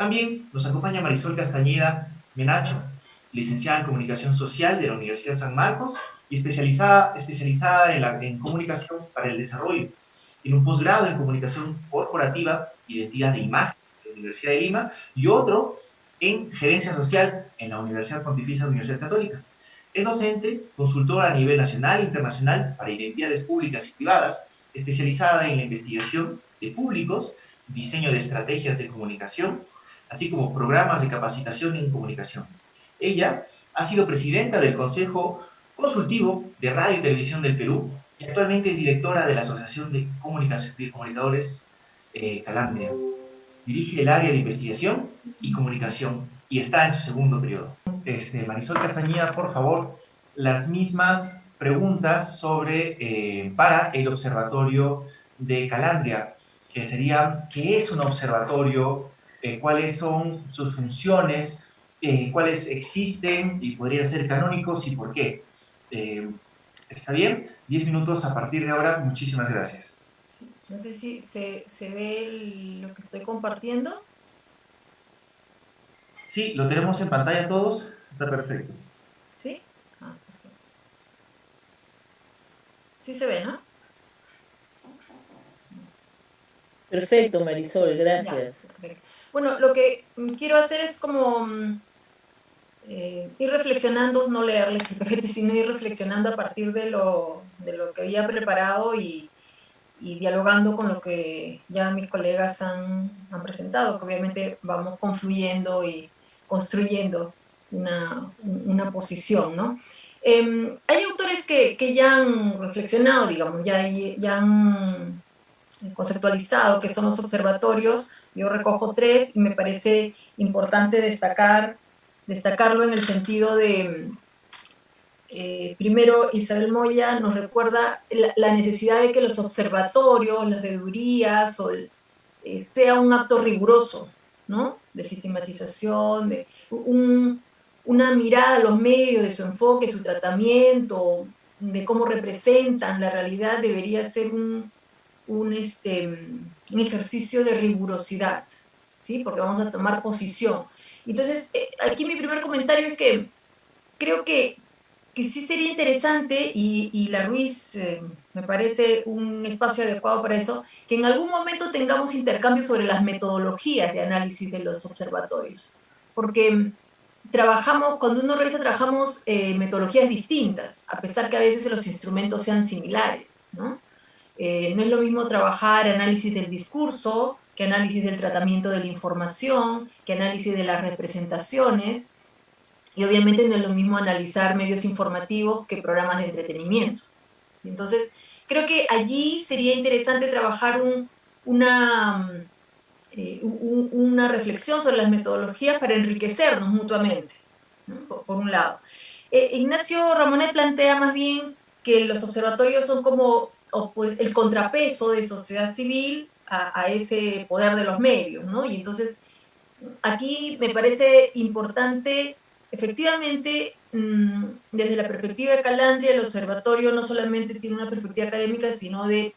También nos acompaña Marisol Castañeda Menacho, licenciada en Comunicación Social de la Universidad San Marcos y especializada en Comunicación para el Desarrollo. Tiene un posgrado en Comunicación Corporativa, Identidad de Imagen de la Universidad de Lima y otro en Gerencia Social en la Universidad Pontificia Universidad Católica. Es docente, consultora a nivel nacional e internacional para identidades públicas y privadas, especializada en la investigación de públicos, diseño de estrategias de comunicación, así como programas de capacitación en comunicación. Ella ha sido presidenta del Consejo Consultivo de Radio y Televisión del Perú y actualmente es directora de la Asociación de Comunicadores Calandria. Dirige el área de investigación y comunicación y está en su segundo periodo. Marisol Castañeda, por favor, las mismas preguntas para el observatorio de Calandria, que sería, ¿qué es un observatorio? ¿Cuáles son sus funciones? ¿Cuáles existen y podrían ser canónicos y por qué? ¿Está bien? 10 minutos a partir de ahora. Muchísimas gracias. Sí, no sé si se ve lo que estoy compartiendo. Sí, lo tenemos en pantalla todos. Está perfecto. ¿Sí? Ah, perfecto. Sí se ve, ¿no? Perfecto, Marisol, gracias. Ya, perfecto. Bueno, lo que quiero hacer es como ir reflexionando, no leerles el PPT, sino ir reflexionando a partir de lo que había preparado y dialogando con lo que ya mis colegas han presentado, que obviamente vamos confluyendo y construyendo una posición, ¿no? Hay autores que ya han reflexionado, digamos, ya han conceptualizado qué son los observatorios. Yo recojo 3 y me parece importante destacarlo en el sentido de, primero, Isabel Moya nos recuerda la necesidad de que los observatorios, las veedurías, sea un acto riguroso, ¿no? De sistematización, de una mirada a los medios, de su enfoque, su tratamiento, de cómo representan la realidad, debería ser un ejercicio de rigurosidad, ¿sí? Porque vamos a tomar posición. Entonces, aquí mi primer comentario es que creo que sí sería interesante, y la Ruiz me parece un espacio adecuado para eso, que en algún momento tengamos intercambios sobre las metodologías de análisis de los observatorios. Porque cuando uno revisa, trabajamos metodologías distintas, a pesar que a veces los instrumentos sean similares, ¿no? No es lo mismo trabajar análisis del discurso, que análisis del tratamiento de la información, que análisis de las representaciones, y obviamente no es lo mismo analizar medios informativos que programas de entretenimiento. Entonces, creo que allí sería interesante trabajar una reflexión sobre las metodologías para enriquecernos mutuamente, ¿no? Por un lado. Ignacio Ramonet plantea más bien que los observatorios son como el contrapeso de sociedad civil a ese poder de los medios, ¿no? Y entonces, aquí me parece importante, efectivamente, desde la perspectiva de Calandria, el observatorio no solamente tiene una perspectiva académica, sino de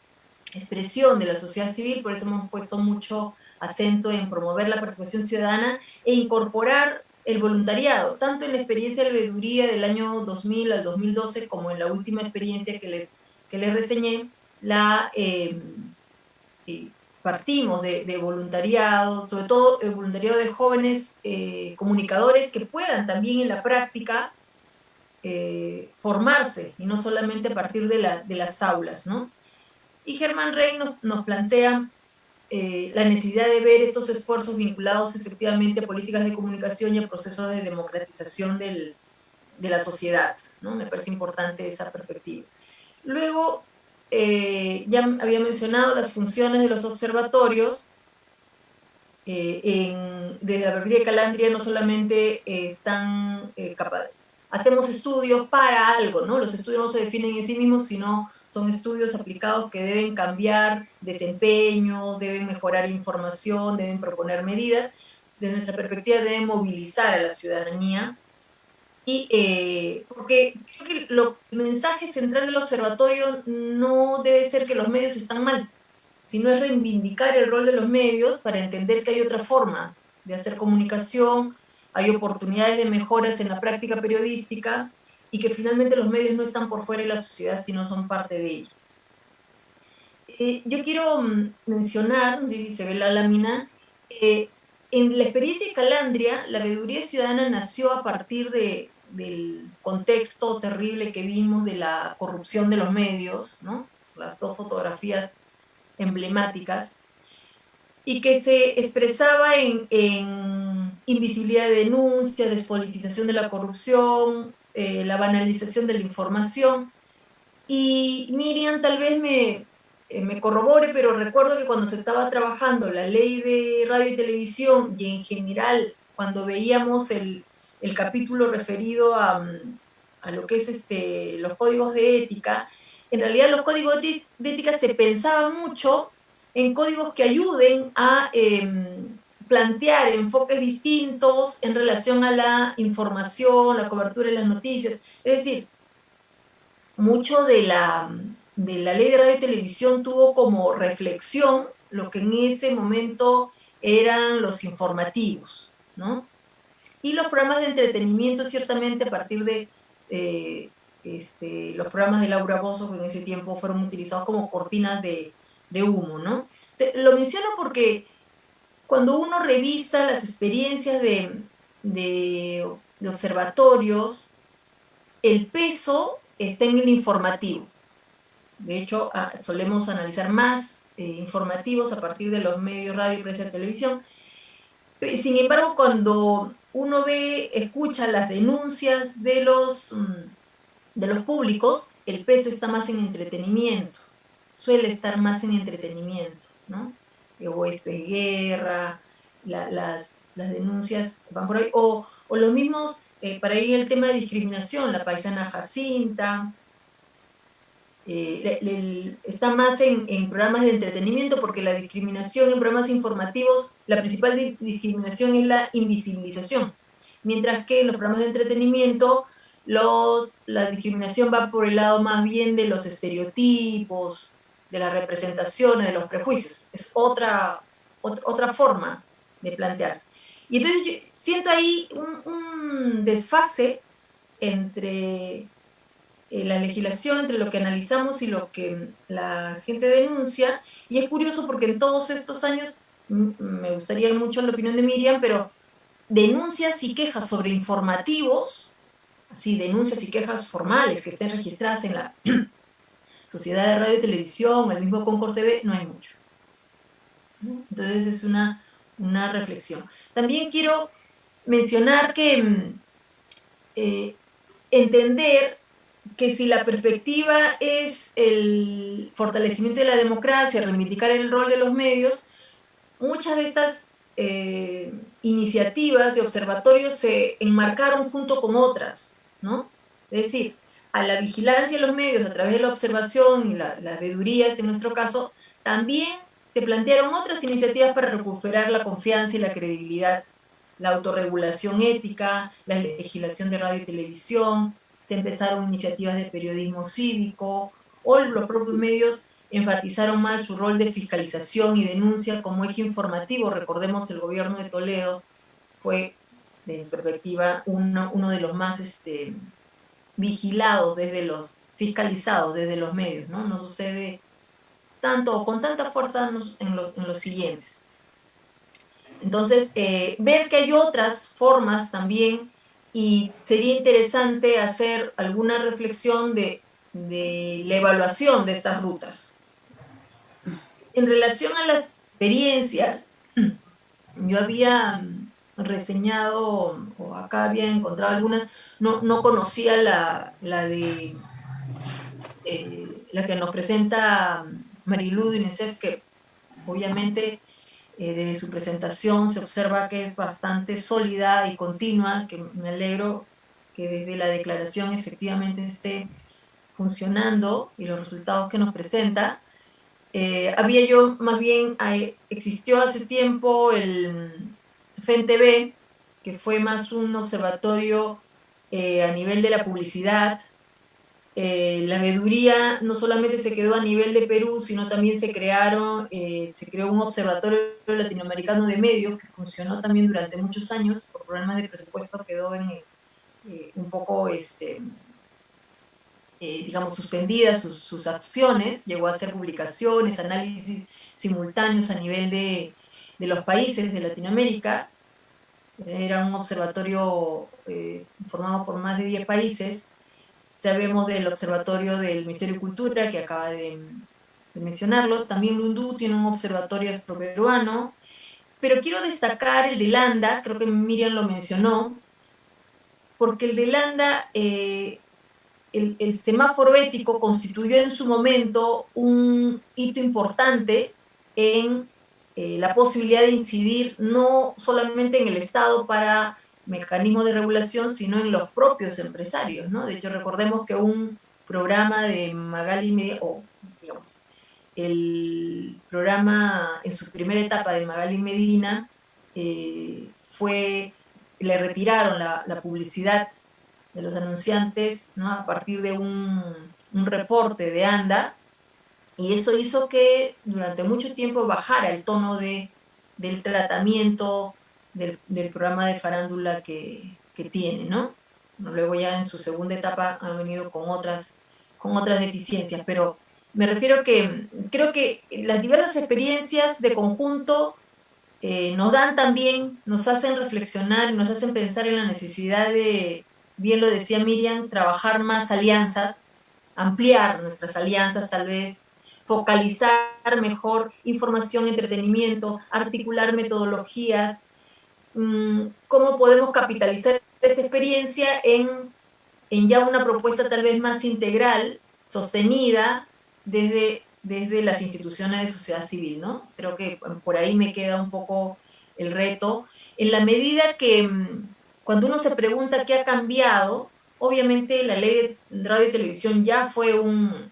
expresión de la sociedad civil. Por eso hemos puesto mucho acento en promover la participación ciudadana e incorporar el voluntariado, tanto en la experiencia de la veeduría del año 2000 al 2012, como en la última experiencia que les reseñé, partimos de voluntariado, sobre todo el voluntariado de jóvenes comunicadores que puedan también en la práctica formarse, y no solamente a partir de las aulas, ¿no? Y Germán Rey nos plantea la necesidad de ver estos esfuerzos vinculados efectivamente a políticas de comunicación y a procesos de democratización de la sociedad, ¿no? Me parece importante esa perspectiva. Luego, ya había mencionado las funciones de los observatorios. Desde la perspectiva de Calandria no solamente hacemos estudios para algo, ¿no? Los estudios no se definen en sí mismos, sino son estudios aplicados que deben cambiar desempeños, deben mejorar información, deben proponer medidas. Desde nuestra perspectiva deben movilizar a la ciudadanía. Y porque creo que el mensaje central del observatorio no debe ser que los medios están mal, sino es reivindicar el rol de los medios para entender que hay otra forma de hacer comunicación, hay oportunidades de mejoras en la práctica periodística y que finalmente los medios no están por fuera de la sociedad, sino son parte de ella. Yo quiero mencionar, no sé si se ve la lámina, en la experiencia de Calandria, la veeduría ciudadana nació a partir del contexto terrible que vimos de la corrupción de los medios, ¿no? Las dos fotografías emblemáticas, y que se expresaba en invisibilidad de denuncia, despolitización de la corrupción, la banalización de la información. Y Miriam tal vez me corrobore, pero recuerdo que cuando se estaba trabajando la ley de radio y televisión, y en general cuando veíamos el capítulo referido a lo que es los códigos de ética, en realidad los códigos de ética se pensaba mucho en códigos que ayuden a plantear enfoques distintos en relación a la información, la cobertura de las noticias. Es decir, mucho de la ley de radio y televisión tuvo como reflexión lo que en ese momento eran los informativos, ¿no? Y los programas de entretenimiento, ciertamente, a partir de los programas de Laura Bozzo, que en ese tiempo fueron utilizados como cortinas de humo, ¿no? Lo menciono porque cuando uno revisa las experiencias de observatorios, el peso está en el informativo. De hecho, solemos analizar más informativos a partir de los medios radio, prensa y televisión. Sin embargo, cuando uno escucha las denuncias de los públicos, el peso está más en entretenimiento, suele estar más en entretenimiento, ¿no? O esto es guerra, las denuncias van por ahí, o los mismos, para ir el tema de discriminación, la paisana Jacinta, está más en programas de entretenimiento, porque la discriminación en programas informativos, la principal discriminación es la invisibilización, mientras que en los programas de entretenimiento la discriminación va por el lado más bien de los estereotipos, de las representaciones, de los prejuicios. Es otra forma de plantearse. Y entonces yo siento ahí un desfase entre la legislación, entre lo que analizamos y lo que la gente denuncia, y es curioso porque en todos estos años, me gustaría mucho la opinión de Miriam, pero denuncias y quejas sobre informativos, así, denuncias y quejas formales que estén registradas en la Sociedad de Radio y Televisión, el mismo Concord TV, no hay mucho. Entonces es una reflexión. También quiero mencionar que entender que si la perspectiva es el fortalecimiento de la democracia, reivindicar el rol de los medios, muchas de estas iniciativas de observatorios se enmarcaron junto con otras, ¿no? Es decir, a la vigilancia de los medios a través de la observación y las veedurías, en nuestro caso, también se plantearon otras iniciativas para recuperar la confianza y la credibilidad, la autorregulación ética, la legislación de radio y televisión, se empezaron iniciativas de periodismo cívico, o los propios medios enfatizaron más su rol de fiscalización y denuncia como eje informativo. Recordemos, el gobierno de Toledo fue, de mi perspectiva, uno de los más vigilados, fiscalizados desde los medios, ¿no? No sucede tanto o con tanta fuerza en los siguientes. Entonces, ver que hay otras formas también, y sería interesante hacer alguna reflexión de la evaluación de estas rutas. En relación a las experiencias, yo había reseñado, o acá había encontrado algunas, no conocía la que nos presenta Marilú de UNICEF, que obviamente desde su presentación se observa que es bastante sólida y continua, que me alegro que desde la declaración efectivamente esté funcionando y los resultados que nos presenta. Había yo, más bien, existió hace tiempo el FENTV, que fue más un observatorio a nivel de la publicidad, La veeduría no solamente se quedó a nivel de Perú, sino también se creó un observatorio latinoamericano de medios que funcionó también durante muchos años. Por problemas de presupuesto quedó un poco, digamos, suspendidas sus acciones. Llegó a hacer publicaciones, análisis simultáneos a nivel de los países de Latinoamérica. Era un observatorio formado por más de 10 países. Sabemos del observatorio del Ministerio de Cultura, que acaba de mencionarlo. También Lundú tiene un observatorio afroperuano. Pero quiero destacar el de Landa, creo que Miriam lo mencionó, porque el de Landa, el semáforo ético constituyó en su momento un hito importante en la posibilidad de incidir no solamente en el Estado para mecanismos de regulación, sino en los propios empresarios, ¿no? De hecho, recordemos que un programa de Magali Medina, o digamos, el programa en su primera etapa de Magali Medina, le retiraron la publicidad de los anunciantes, ¿no? A partir de un reporte de ANDA, y eso hizo que durante mucho tiempo bajara el tono del tratamiento del programa de farándula que tiene, ¿no? Luego ya en su segunda etapa han venido con otras deficiencias, pero me refiero que creo que las diversas experiencias de conjunto nos dan también, nos hacen reflexionar, nos hacen pensar en la necesidad de, bien lo decía Miriam, trabajar más alianzas, ampliar nuestras alianzas tal vez, focalizar mejor información, entretenimiento, articular metodologías, cómo podemos capitalizar esta experiencia en ya una propuesta tal vez más integral, sostenida desde las instituciones de sociedad civil, ¿no? Creo que por ahí me queda un poco el reto. En la medida que cuando uno se pregunta qué ha cambiado, obviamente la ley de radio y televisión ya fue un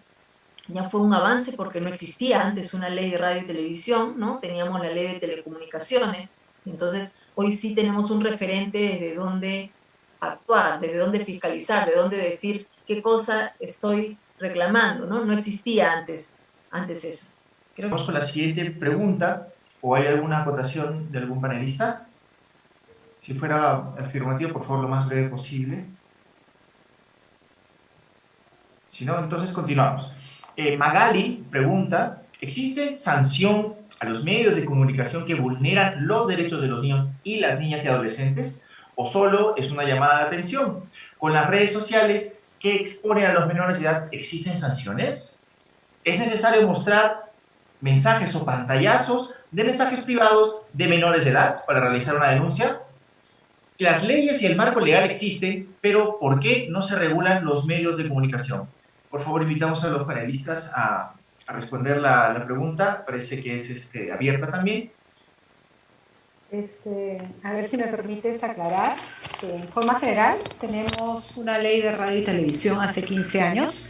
avance porque no existía antes una ley de radio y televisión, ¿no? Teníamos la ley de telecomunicaciones, entonces hoy sí tenemos un referente desde dónde actuar, desde dónde fiscalizar, de dónde decir qué cosa estoy reclamando, ¿no? No existía antes eso. Vamos con la siguiente pregunta, ¿o hay alguna acotación de algún panelista? Si fuera afirmativo, por favor, lo más breve posible. Si no, entonces continuamos. Magali pregunta, ¿existe sanción a los medios de comunicación que vulneran los derechos de los niños y las niñas y adolescentes? ¿O solo es una llamada de atención? ¿Con las redes sociales que exponen a los menores de edad existen sanciones? ¿Es necesario mostrar mensajes o pantallazos de mensajes privados de menores de edad para realizar una denuncia? Las leyes y el marco legal existen, pero ¿por qué no se regulan los medios de comunicación? Por favor, invitamos a los panelistas a responder la pregunta. Parece que es abierta también. A ver si me permites aclarar que en forma general tenemos una ley de radio y televisión hace 15 años.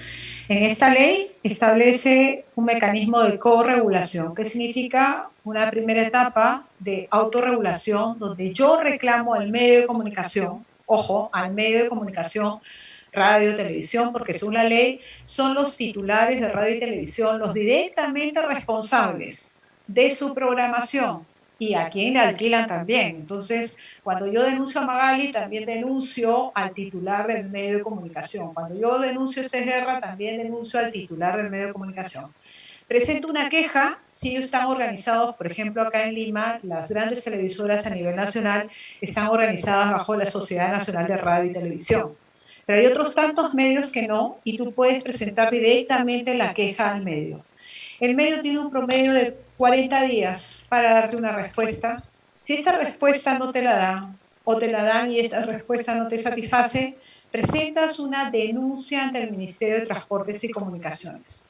En esta ley establece un mecanismo de corregulación, que significa una primera etapa de autorregulación donde yo reclamo al medio de comunicación, ojo, al medio de comunicación, radio, televisión, porque según la ley son los titulares de radio y televisión los directamente responsables de su programación y a quien le alquilan también. Entonces, cuando yo denuncio a Magali, también denuncio al titular del medio de comunicación. Cuando yo denuncio a Estés Guerra, también denuncio al titular del medio de comunicación. Presento una queja si ellos están organizados, por ejemplo, acá en Lima, las grandes televisoras a nivel nacional están organizadas bajo la Sociedad Nacional de Radio y Televisión. Pero hay otros tantos medios que no, y tú puedes presentar directamente la queja al medio. El medio tiene un promedio de 40 días para darte una respuesta. Si esta respuesta no te la dan, o te la dan y esta respuesta no te satisface, presentas una denuncia ante el Ministerio de Transportes y Comunicaciones.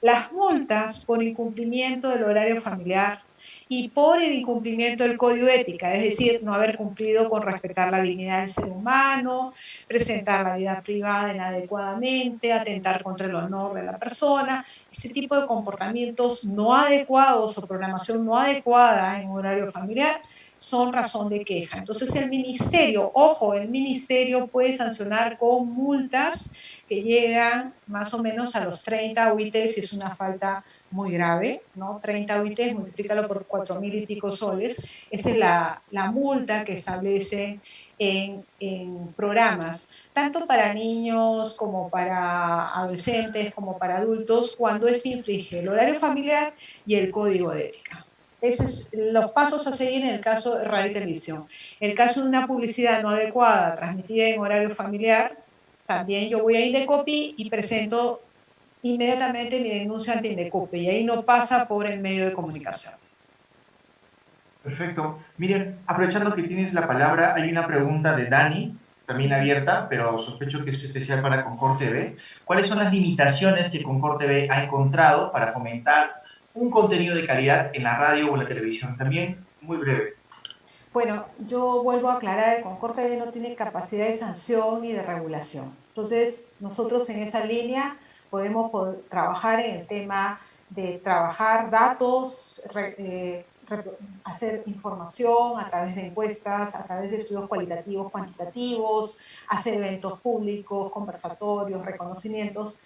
Las multas por incumplimiento del horario familiar y por el incumplimiento del código de ética, es decir, no haber cumplido con respetar la dignidad del ser humano, presentar la vida privada inadecuadamente, atentar contra el honor de la persona, este tipo de comportamientos no adecuados o programación no adecuada en horario familiar, son razón de queja. Entonces el ministerio, ojo, el ministerio puede sancionar con multas que llegan más o menos a los 30 UIT si es una falta muy grave, ¿no? 30 UIT, multiplícalo por 4.000 y pico soles, esa es la multa que establece en programas, tanto para niños como para adolescentes, como para adultos, cuando éste infringe el horario familiar y el código de ética. Esos son los pasos a seguir en el caso de radio y televisión. En el caso de una publicidad no adecuada transmitida en horario familiar, también yo voy a Indecopi y presento inmediatamente mi denuncia ante Indecopi y ahí no pasa por el medio de comunicación. Perfecto. Miren, aprovechando que tienes la palabra, hay una pregunta de Dani, también abierta, pero sospecho que es especial para Concord TV. ¿Cuáles son las limitaciones que Concord TV ha encontrado para fomentar un contenido de calidad en la radio o la televisión? También muy breve. Bueno, yo vuelvo a aclarar, el Concord TV no tiene capacidad de sanción ni de regulación. Entonces, nosotros en esa línea podemos trabajar en el tema de trabajar datos, hacer información a través de encuestas, a través de estudios cualitativos, cuantitativos, hacer eventos públicos, conversatorios, reconocimientos,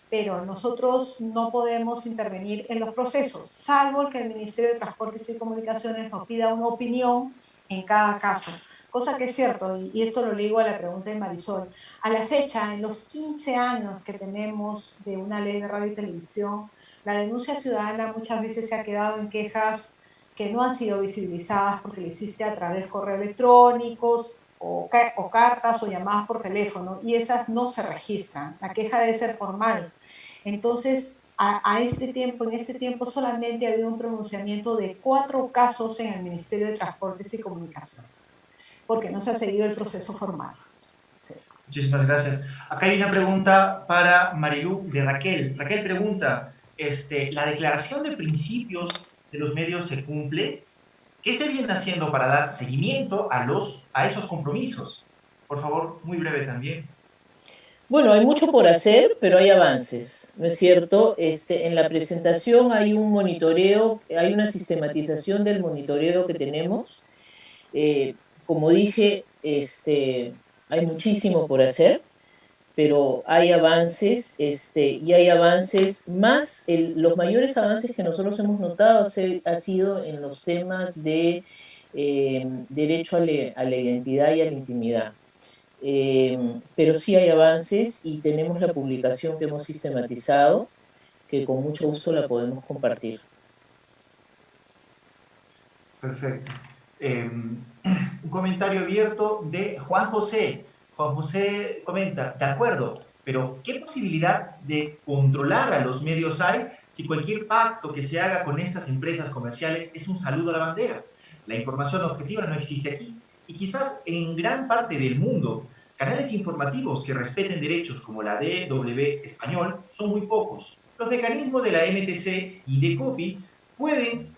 pero nosotros no podemos intervenir en los procesos, salvo que el Ministerio de Transportes y Comunicaciones nos pida una opinión en cada caso. Cosa que es cierto, y esto lo ligo a la pregunta de Marisol. A la fecha, en los 15 años que tenemos de una ley de radio y televisión, la denuncia ciudadana muchas veces se ha quedado en quejas que no han sido visibilizadas porque lo hiciste a través de correos electrónicos o cartas o llamadas por teléfono, y esas no se registran. La queja debe ser formal. Entonces, en este tiempo solamente ha habido un pronunciamiento de 4 casos en el Ministerio de Transportes y Comunicaciones, porque no se ha seguido el proceso formal. Sí. Muchísimas gracias. Acá hay una pregunta para Marilu de Raquel. Raquel pregunta, ¿la declaración de principios de los medios se cumple? ¿Qué se viene haciendo para dar seguimiento a esos compromisos? Por favor, muy breve también. Bueno, hay mucho por hacer, pero hay avances, ¿no es cierto? En la presentación hay un monitoreo, hay una sistematización del monitoreo que tenemos. Como dije, hay muchísimo por hacer, pero hay avances, y hay avances más, los mayores avances que nosotros hemos notado ha sido en los temas de derecho a la identidad y a la intimidad. Pero sí hay avances y tenemos la publicación que hemos sistematizado, que con mucho gusto la podemos compartir. Perfecto. Un comentario abierto de Juan José. Juan José comenta, de acuerdo, pero ¿qué posibilidad de controlar a los medios hay si cualquier pacto que se haga con estas empresas comerciales es un saludo a la bandera? La información objetiva no existe aquí. Y quizás en gran parte del mundo, canales informativos que respeten derechos como la DW Español son muy pocos. Los mecanismos de la MTC y de COPI pueden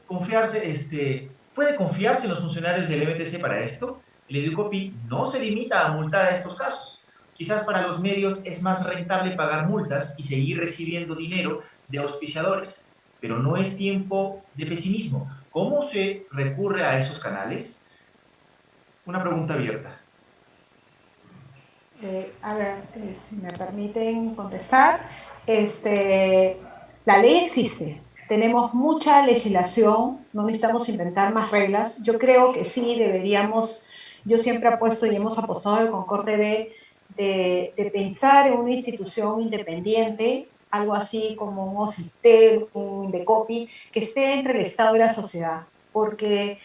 ¿puede confiarse en los funcionarios del MTC para esto? El Educopi no se limita a multar a estos casos. Quizás para los medios es más rentable pagar multas y seguir recibiendo dinero de auspiciadores, pero no es tiempo de pesimismo. ¿Cómo se recurre a esos canales? Una pregunta abierta. A ver, si me permiten contestar, la ley existe. Tenemos mucha legislación, no necesitamos inventar más reglas. Yo creo que sí deberíamos, yo siempre apuesto y hemos apostado en Concord TV de pensar en una institución independiente, algo así como un OCITEL, un Indecopi, que esté entre el Estado y la sociedad, porque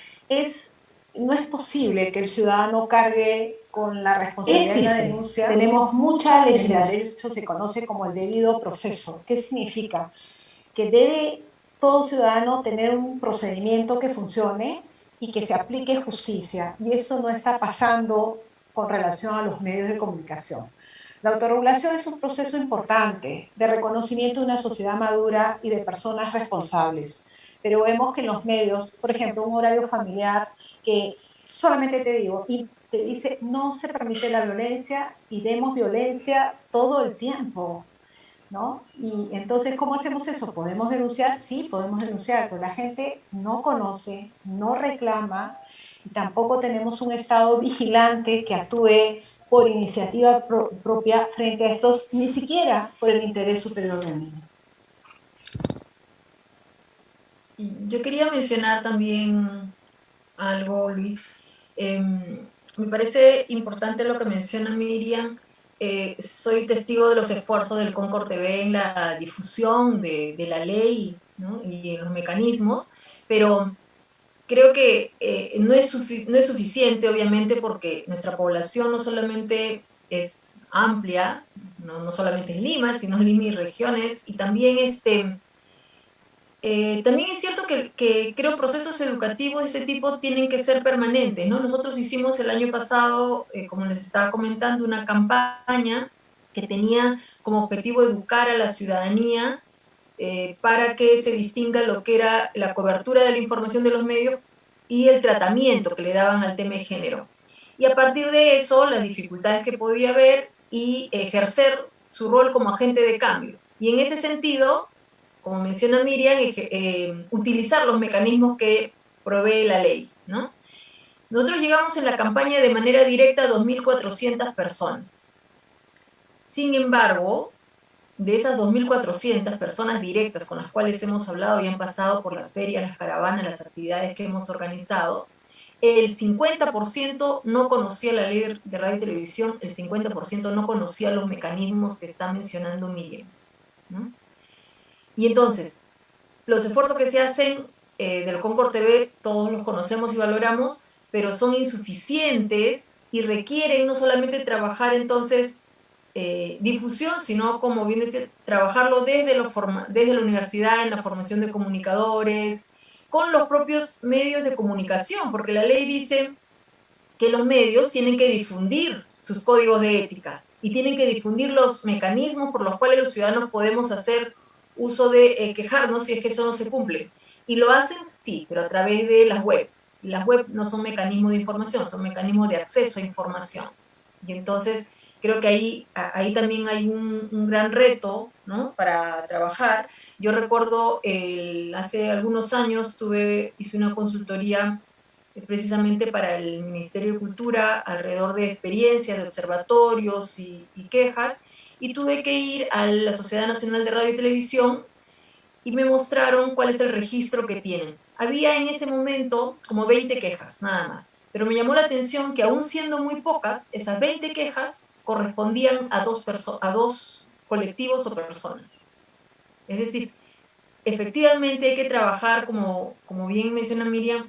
no es posible que el ciudadano cargue con la responsabilidad de la denuncia. Tenemos mucha legislación, de hecho se conoce como el debido proceso. ¿Qué significa? Que debe todo ciudadano tener un procedimiento que funcione y que se aplique justicia. Y eso no está pasando con relación a los medios de comunicación. La autorregulación es un proceso importante de reconocimiento de una sociedad madura y de personas responsables. Pero vemos que en los medios, por ejemplo, un horario familiar que solamente te digo, y te dice no se permite la violencia y vemos violencia todo el tiempo, ¿no? Y entonces, ¿cómo hacemos eso? ¿Podemos denunciar? Sí, podemos denunciar, pero la gente no conoce, no reclama y tampoco tenemos un Estado vigilante que actúe por iniciativa propia frente a estos, ni siquiera por el interés superior del niño. Yo quería mencionar también algo, Luis. Me parece importante lo que menciona Miriam. Soy testigo de los esfuerzos del Concord TV en la difusión de la ley, ¿no? Y en los mecanismos, pero creo que no es suficiente, obviamente, porque nuestra población no solamente es amplia, no solamente es Lima, sino Lima y regiones, y también también es cierto que creo procesos educativos de ese tipo tienen que ser permanentes, ¿no? Nosotros hicimos el año pasado, como les estaba comentando, una campaña que tenía como objetivo educar a la ciudadanía para que se distinga lo que era la cobertura de la información de los medios y el tratamiento que le daban al tema de género. Y a partir de eso, las dificultades que podía haber y ejercer su rol como agente de cambio. Y en ese sentido, como menciona Miriam, utilizar los mecanismos que provee la ley, ¿no? Nosotros llegamos en la campaña de manera directa a 2.400 personas. Sin embargo, de esas 2.400 personas directas con las cuales hemos hablado y han pasado por las ferias, las caravanas, las actividades que hemos organizado, el 50% no conocía la ley de radio y televisión, el 50% no conocía los mecanismos que está mencionando Miriam, ¿no? Y entonces, los esfuerzos que se hacen del Concord TV, todos los conocemos y valoramos, pero son insuficientes y requieren no solamente trabajar entonces difusión, sino como bien decía, trabajarlo desde la universidad, en la formación de comunicadores, con los propios medios de comunicación, porque la ley dice que los medios tienen que difundir sus códigos de ética y tienen que difundir los mecanismos por los cuales los ciudadanos podemos hacer uso de quejarnos si es que eso no se cumple. Y lo hacen, sí, pero a través de las web. Las web no son mecanismos de información, son mecanismos de acceso a información. Y entonces creo que ahí también hay un gran reto, ¿no?, para trabajar. Yo recuerdo hace algunos años hice una consultoría precisamente para el Ministerio de Cultura alrededor de experiencias, de observatorios y quejas, y tuve que ir a la Sociedad Nacional de Radio y Televisión y me mostraron cuál es el registro que tienen. Había en ese momento como 20 quejas, nada más, pero me llamó la atención que aún siendo muy pocas, esas 20 quejas correspondían a dos colectivos o personas. Es decir, efectivamente hay que trabajar, como bien menciona Miriam,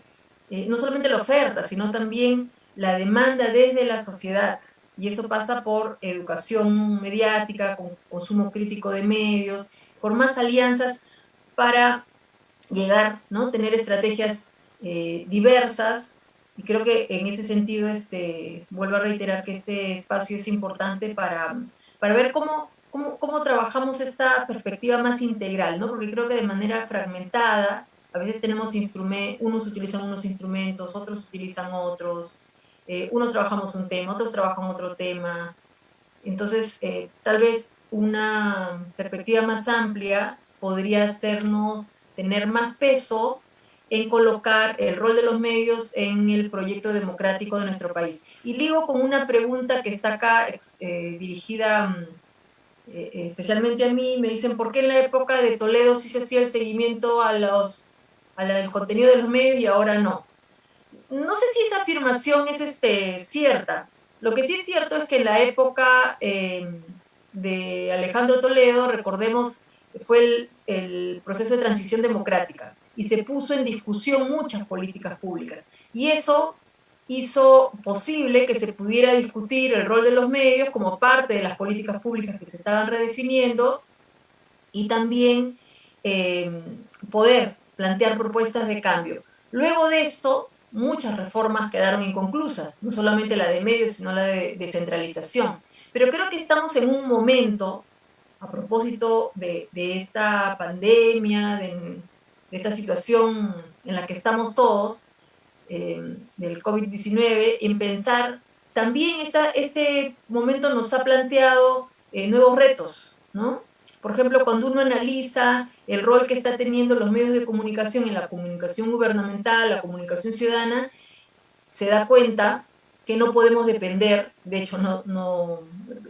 no solamente la oferta, sino también la demanda desde la sociedad. Y eso pasa por educación mediática, con consumo crítico de medios, por más alianzas para llegar, ¿no?, tener estrategias diversas. Y creo que en ese sentido, vuelvo a reiterar que este espacio es importante para ver cómo trabajamos esta perspectiva más integral, ¿no? Porque creo que de manera fragmentada, a veces tenemos unos utilizan unos instrumentos, otros utilizan otros, unos trabajamos un tema, otros trabajan otro tema. Entonces, tal vez una perspectiva más amplia podría hacernos tener más peso en colocar el rol de los medios en el proyecto democrático de nuestro país. Y ligo con una pregunta que está acá dirigida especialmente a mí. Me dicen, ¿por qué en la época de Toledo sí se hacía el seguimiento al contenido de los medios y ahora no? No sé si esa afirmación es cierta. Lo que sí es cierto es que en la época de Alejandro Toledo, recordemos, fue el proceso de transición democrática y se puso en discusión muchas políticas públicas. Y eso hizo posible que se pudiera discutir el rol de los medios como parte de las políticas públicas que se estaban redefiniendo y también poder plantear propuestas de cambio. Luego de esto, muchas reformas quedaron inconclusas, no solamente la de medios, sino la de descentralización. Pero creo que estamos en un momento, a propósito de esta pandemia, de esta situación en la que estamos todos, del COVID-19, en pensar, también este momento nos ha planteado nuevos retos, ¿no? Por ejemplo, cuando uno analiza el rol que está teniendo los medios de comunicación en la comunicación gubernamental, la comunicación ciudadana, se da cuenta que no podemos depender, de hecho,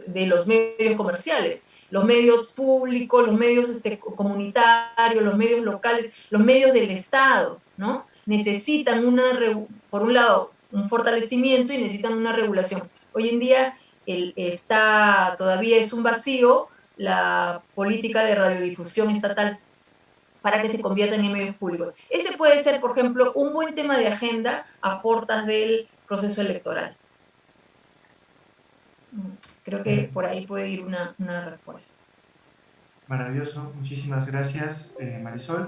de los medios comerciales. Los medios públicos, los medios comunitarios, los medios locales, los medios del Estado, ¿no? Necesitan por un lado, un fortalecimiento y necesitan una regulación. Hoy en día todavía es un vacío la política de radiodifusión estatal para que se conviertan en medios públicos. Ese puede ser, por ejemplo, un buen tema de agenda a puertas del proceso electoral. Creo que por ahí puede ir una respuesta. Maravilloso, muchísimas gracias, Marisol.